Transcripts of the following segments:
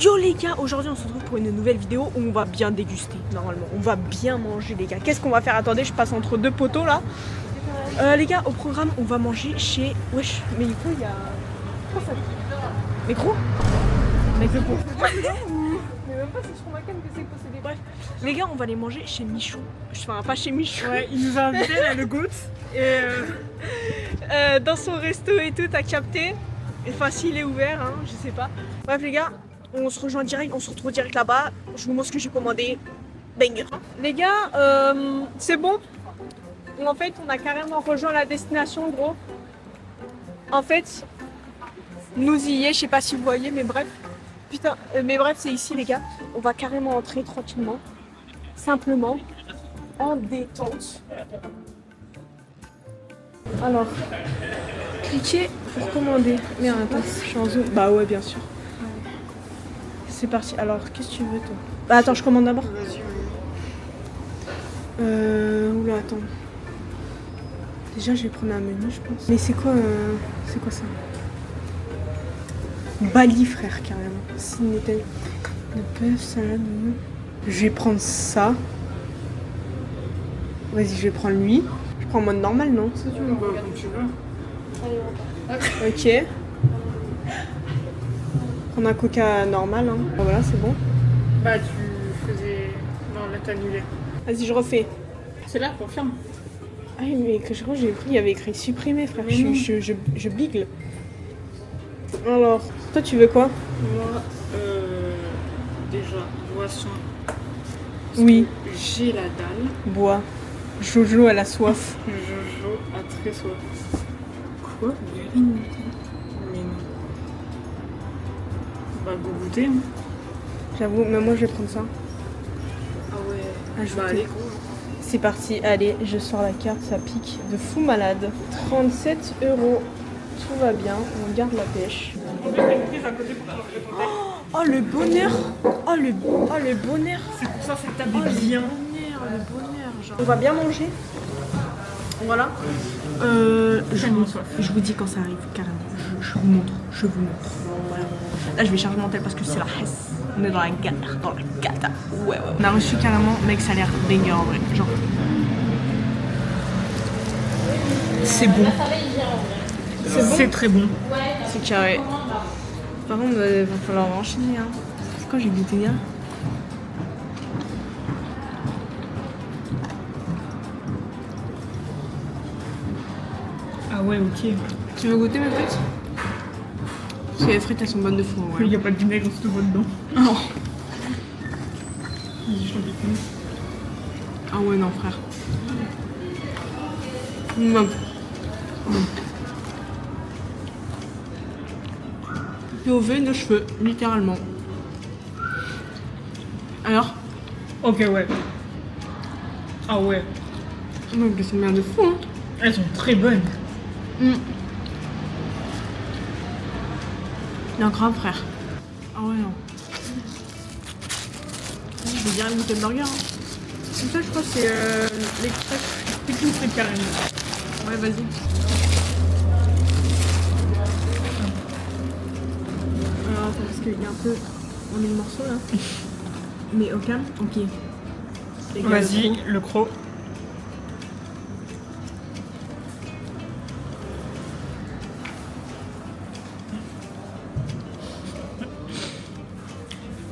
Yo les gars, aujourd'hui on se retrouve pour une nouvelle vidéo où on va bien déguster normalement. On va bien manger les gars. Qu'est-ce qu'on va faire? Attendez, je passe entre deux poteaux là. Les gars, au programme, on va manger chez... Wesh, mais du coup il y a... Micro? Avec le pot. Mais même pas si je remarque que c'est possédé. Bref, les gars, on va aller manger chez Michou. Enfin, pas chez Michou. Ouais, il nous a invités là, le goût. Et dans son resto et tout, t'as capté. Enfin, s'il est ouvert, hein, je sais pas. Bref, les gars, on se rejoint direct, on se retrouve direct là-bas. Je vous montre ce que j'ai commandé. Banger. Les gars, c'est bon. En fait, on a carrément rejoint la destination, gros. En fait, nous y est, je sais pas si vous voyez, mais bref. Putain, mais bref, c'est ici, les gars. On va carrément entrer tranquillement, simplement, en détente. Alors, cliquez pour commander. Merde, attends, je suis en zoom. Bah ouais, bien sûr. C'est parti. Alors, qu'est-ce que tu veux, toi? Bah attends, je commande d'abord. Oula, attends. Déjà, je vais prendre un menu, je pense. Mais c'est quoi ça? Bali, frère, carrément. Signature de bœuf, salade. Je vais prendre ça. Vas-y, je vais prendre lui. Je prends en mode normal, non? ça, tu veux, bah, comme tu veux. Ok. Prendre un coca normal, hein. Bon, voilà, c'est bon. Bah, tu faisais. Non, là, t'as annulé. Vas-y, je refais. C'est là, confirme. Ah oui, mais que je crois que j'ai pris, il y avait écrit supprimer, frère. Je bigle. Alors, toi, tu veux quoi? Moi, déjà, boisson. Oui. J'ai la dalle. Bois. Jojo, elle a soif. Jojo a très soif. Quoi? Urine? Mais non. Bah, go goûter. Hein. J'avoue, mais moi, je vais prendre ça. Ah ouais. Ajouter. Bah, allez, go. C'est parti, allez, je sors la carte, ça pique de fou malade. 37 €. Tout va bien, on garde la pêche. Oh le bonheur! Oh le bonheur! C'est pour ça que ça tape Oh le bien. bonheur, genre. On va bien manger. Voilà. Tellement soif. Je vous dis quand ça arrive, carrément. Je vous montre. Voilà. Là, je vais charger mon tel parce que c'est la hesse. On est dans la galère, Ouais. On a reçu carrément, mec, ça a l'air banger en vrai. Genre. C'est bon. C'est très bon. C'est carré. Par contre, il va falloir enchaîner. Hein. C'est quoi, j'ai goûté bien? Ah ouais, ok. Tu veux goûter mes frites? Parce que les frites, elles sont bonnes de fou. Il Ouais. n'y a pas de vinaigre tout dedans. Non. Vas-y, je t'en dis plus. Ah ouais, non, frère. Non. POV de cheveux, littéralement. Alors? Ok, ouais. Ah ouais. Donc, elles sont bien de fou, hein. Elles sont très bonnes. Non, grave, frère. Ah ouais, non. Je vais direct goûter le burger. Hein. Tout ça, je crois que c'est l'express. C'est tout très carrément. Ouais, vas-y. Alors, attends, parce qu'il y a un peu... On est le morceau, là. Mais au calme, ok. Les gars, Vas-y, le croc.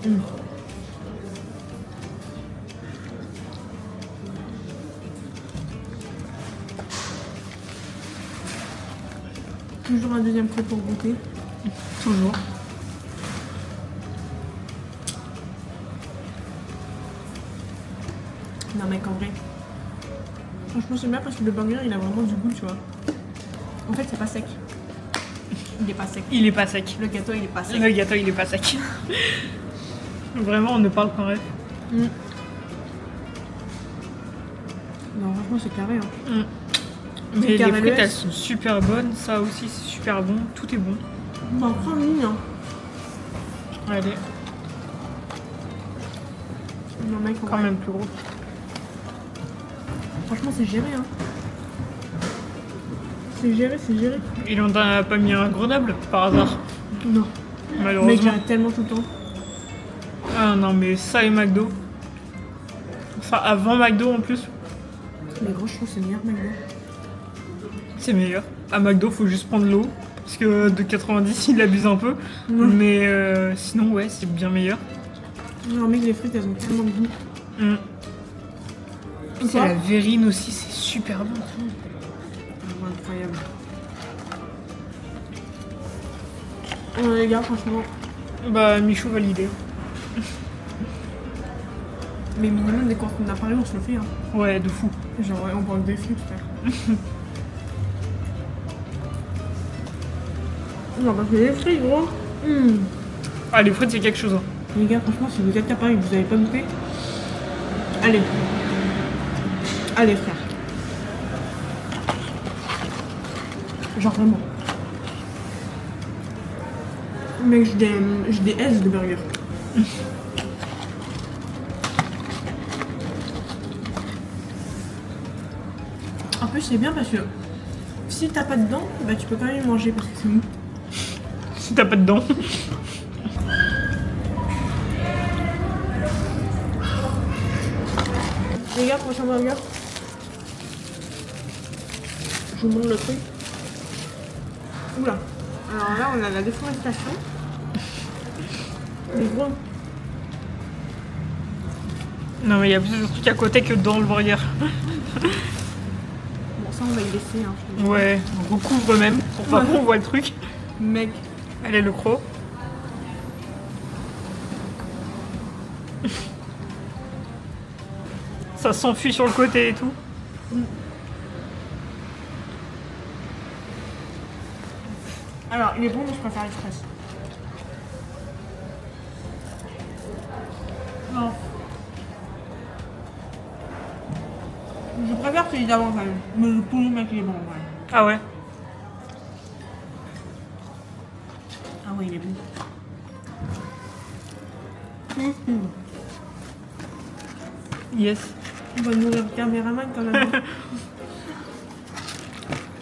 le croc. Toujours un deuxième croc pour goûter. Toujours. Non, mec, en vrai. Franchement, c'est bien parce que le burger, il a vraiment du goût, tu vois. En fait, c'est pas sec. Il est pas sec. Il est pas sec. Le gâteau, il est pas sec. Le gâteau, il est pas sec. Vraiment, on ne parle qu'en rêve. Non, franchement, c'est carré. Hein. Mais les carré frites, l'Ouest. elles sont super bonnes. Ça aussi, c'est super bon. Tout est bon. T'en prends une, hein. Allez, Non, mec, en quand vrai. même plus gros. Franchement, c'est géré, hein. C'est géré. Il en a pas mis un Grenoble par hasard. Non. Malheureusement. Mec, j'arrête tellement tout le temps. Ah non, mais ça et McDo. Enfin, avant McDo en plus, Mais gros, je trouve que c'est meilleur McDo. c'est meilleur. À McDo, faut juste prendre l'eau. Parce que de 90, il abuse un peu. Mais sinon, ouais, c'est bien meilleur. Non, mec, les frites, elles ont tellement de goût. Mm. Ou C'est pas la verrine aussi, c'est super bon. Ah, incroyable. Les gars, franchement, Bah, Michou validé. mais minimum, dès qu'on en a parlé, on se le fait. Hein. Ouais, de fou. Genre, on parle des frites, frère. Non, parce que les frites, gros. Ah, les frites, c'est quelque chose. Hein. Les gars, franchement, si vous êtes à Paris et que vous n'avez pas goûté, allez. Allez, frère. Genre vraiment. Mec, j'ai des S de burger. En plus, c'est bien parce que si t'as pas de dents, bah tu peux quand même manger parce que c'est mou. Si t'as pas de dents. Les gars, prochain burger. Je vous montre le truc. Oula. Alors là, on a la déforestation. Mais gros. Non, mais il y a plus de trucs à côté que dans le burger. Bon, ça, on va y laisser. Hein, Ouais, on recouvre même pour pas qu'on voit le truc. mec. Allez, le croc. Ça s'enfuit sur le côté et tout. Alors, il est bon, mais je préfère l'express. Non. Je préfère celui d'avant quand même. Mais le poulet, mec, il est bon, ouais. Ah ouais. Ah ouais, il est bon. Yes. On va nourrir le caméraman quand même.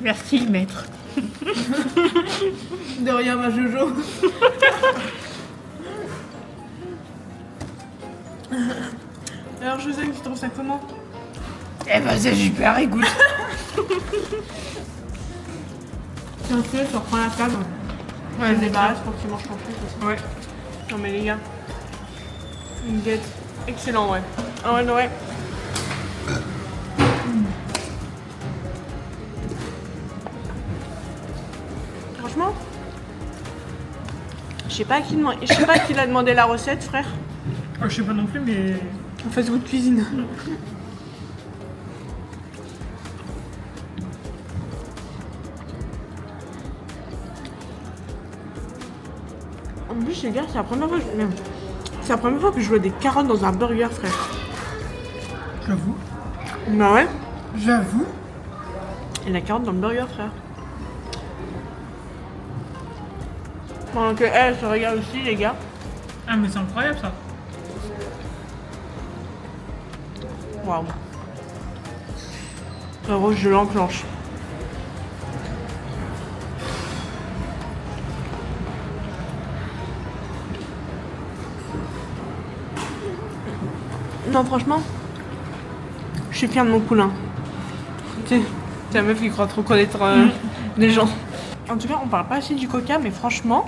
Merci, maître. De rien, ma Jojo. Alors, José, tu trouves ça comment? Eh ben, c'est super, écoute. Tiens, tu reprends la table. Ouais, Je débarrasse pour que tu manges ton truc aussi. Ouais. Non, mais les gars, une guette. Excellent, ouais. Ah ouais, ouais. Franchement, je sais pas qui l'a demandé la recette, frère. Je sais pas non plus, mais. En fait, votre cuisine. En plus, les gars, c'est la première fois que je... Merde. C'est la première fois que je vois des carottes dans un burger, frère. J'avoue. Bah ouais. J'avoue. Et la carotte dans le burger, frère. Pendant que elle se regarde aussi, les gars. Ah, mais c'est incroyable ça. Waouh. Frérot, je l'enclenche. Non, franchement, je suis fière de mon poulain. Tu sais, c'est la meuf qui croit trop connaître les gens. En tout cas, on parle pas assez du coca, mais franchement,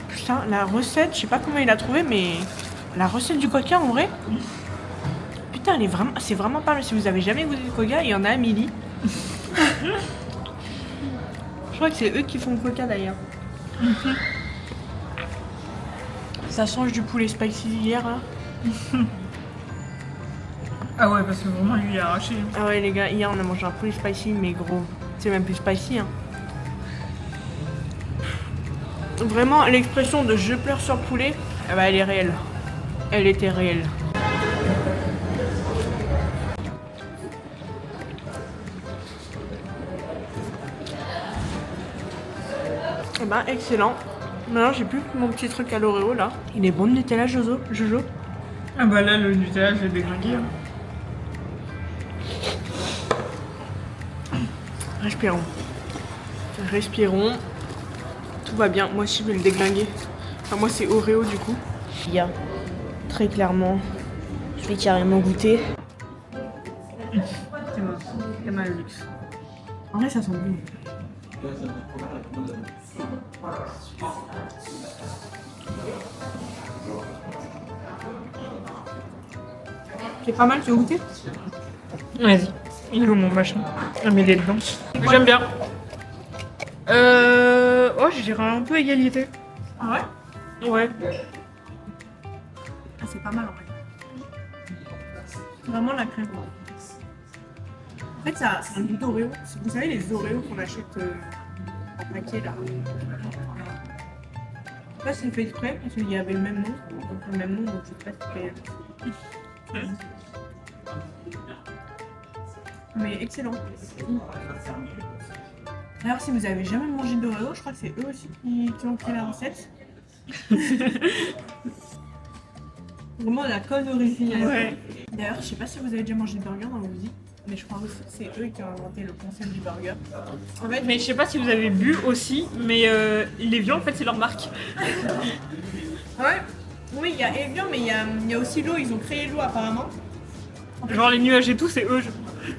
putain, la recette, je sais pas comment il a trouvé, mais la recette du coca, en vrai, putain, elle est vraiment, c'est vraiment pas mal. Si vous avez jamais goûté du coca, il y en a à Amélie. Je crois que c'est eux qui font le coca d'ailleurs. Ça change du poulet spicy hier, là. Ah ouais, parce que vraiment, lui, il a arraché. Ah ouais, les gars, hier, on a mangé un poulet spicy, mais gros, c'est même plus spicy, hein. Vraiment, l'expression de je pleure sur le poulet, eh ben, elle est réelle. Elle était réelle. Eh ben, excellent. Maintenant, j'ai plus mon petit truc à l'Oreo, là. Il est bon le Nutella, Jojo? Ah bah là, le Nutella, je l'ai déglingué. Hein. Respirons. Respirons. Tout va bien. Moi aussi, je vais le déglinguer. Enfin, moi, c'est Oreo, du coup. Il y a très clairement, je vais carrément goûter. C'est mal le luxe. En vrai, ça sent bon. C'est pas mal, tu veux goûter? Vas-y, il est où mon machin? Ah mais il est dedans. J'aime bien. Oh, je dirais un peu égalité. Ah ouais? Ouais. Ah, c'est pas mal en vrai. Vraiment la crème. En fait, ça, c'est un goût d'Oreo. Vous savez, les Oreos qu'on achète en paquet là. Je sais pas si c'est fait exprès parce qu'il y avait le même nom. Donc le même nom, donc je sais pas si c'est. Mais excellent. D'ailleurs, si vous avez jamais mangé d'Oreo, je crois que c'est eux aussi qui ont créé la recette. Vraiment la code originale. Ouais. D'ailleurs, je sais pas si vous avez déjà mangé de burger dans vos vies, mais je crois que c'est eux qui ont inventé le concept du burger. En fait, Mais je sais pas si vous avez bu aussi, mais les viands en fait c'est leur marque. ouais, oui, il y a Evian, mais il y a aussi l'eau. Ils ont créé l'eau apparemment. Genre les nuages et tout, c'est eux.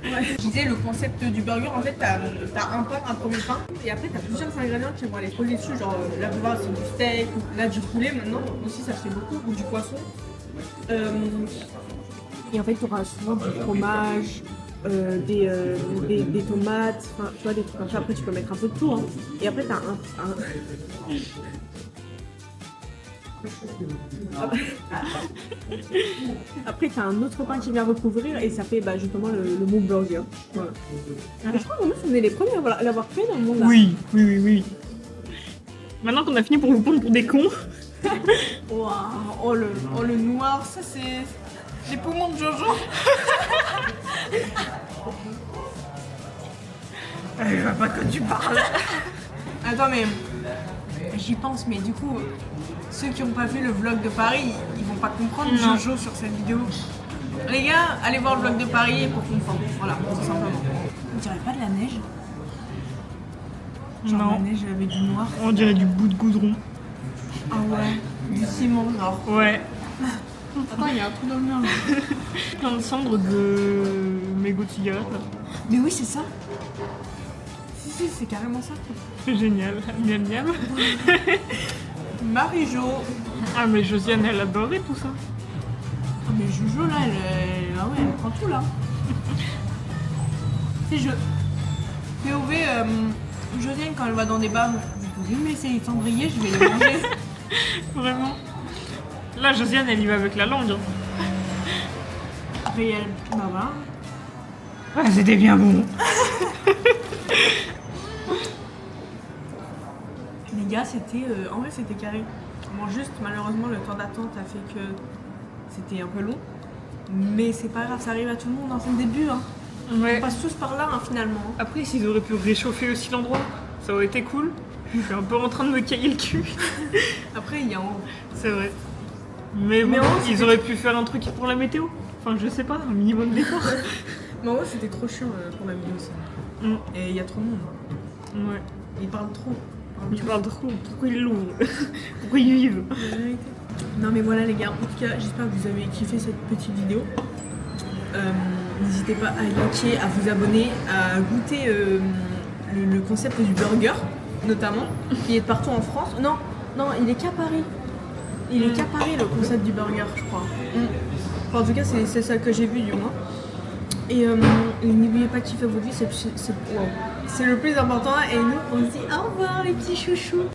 Ouais. Je disais le concept du burger, en fait, t'as un pain, un premier pain, et après t'as plusieurs ingrédients qui vont aller poser dessus, genre la plupart c'est du steak, là du poulet maintenant, aussi ça se fait beaucoup, ou du poisson. Et en fait t'auras souvent du fromage, des tomates, enfin tu vois des trucs comme ça, après tu peux mettre un peu de tout, hein. Et après t'as Après, t'as un autre pain qui vient recouvrir et ça fait justement le mot burger. Voilà. Et je crois que on est les premiers à l'avoir fait dans le monde là. Oui. Maintenant qu'on a fini pour vous prendre pour des cons. Waouh, oh le noir, ça c'est les poumons de Jojo. Je vois pas de quoi tu parles. Attends, mais j'y pense, mais du coup, ceux qui n'ont pas vu le vlog de Paris, ils vont pas comprendre Non. Jojo sur cette vidéo. Les gars, allez voir le vlog de Paris pour comprendre. Voilà, tout simplement. On dirait pas de la neige. Genre Non. la neige avec du noir. On dirait du bout de goudron. Ah ouais, du ciment genre. Ouais. Attends, il y a un trou dans le mur là. Plein de cendres de mégots de cigarettes. Mais oui, c'est ça. Si, c'est carrément ça. C'est génial. Miam miam. Marie-Jo. Ah mais Josiane elle adorait tout ça. Ah mais Jojo là, ah ouais, elle prend tout là. C'est POV, Josiane quand elle va dans des bars, vous pouvez me laisser les cendriers, je vais les manger. Vraiment. Là Josiane elle y va avec la langue. Réel. Bah voilà. Ah c'était bien bon. Les gars, c'était en vrai c'était carré. Bon, juste malheureusement le temps d'attente a fait que c'était un peu long. Mais c'est pas grave, ça arrive à tout le monde, hein, c'est le début. Hein. Ouais. On passe tous par là hein, finalement. Après s'ils auraient pu réchauffer aussi l'endroit, ça aurait été cool. Je suis un peu en train de me cailler le cul. Après il y a en haut. C'est vrai. Mais bon, en haut, ils auraient pu faire un truc pour la météo. Enfin je sais pas, un minimum d'effort. Mais en haut c'était trop chiant pour la vidéo aussi. Mm. Et il y a trop de monde. Ouais. Ils parlent trop. Tu parles trop, pourquoi ils l'ouvrent? Pourquoi ils vivent? Non mais voilà les gars, en tout cas j'espère que vous avez kiffé cette petite vidéo. N'hésitez pas à liker, à vous abonner, à goûter le concept du burger notamment, qui est partout en France. Non, il est qu'à Paris. Il est qu'à Paris le concept du burger je crois. Enfin, en tout cas c'est ça que j'ai vu du moins. Et n'oubliez pas de kiffer votre vie, c'est le plus important. Et nous on se dit au revoir les petits chouchous.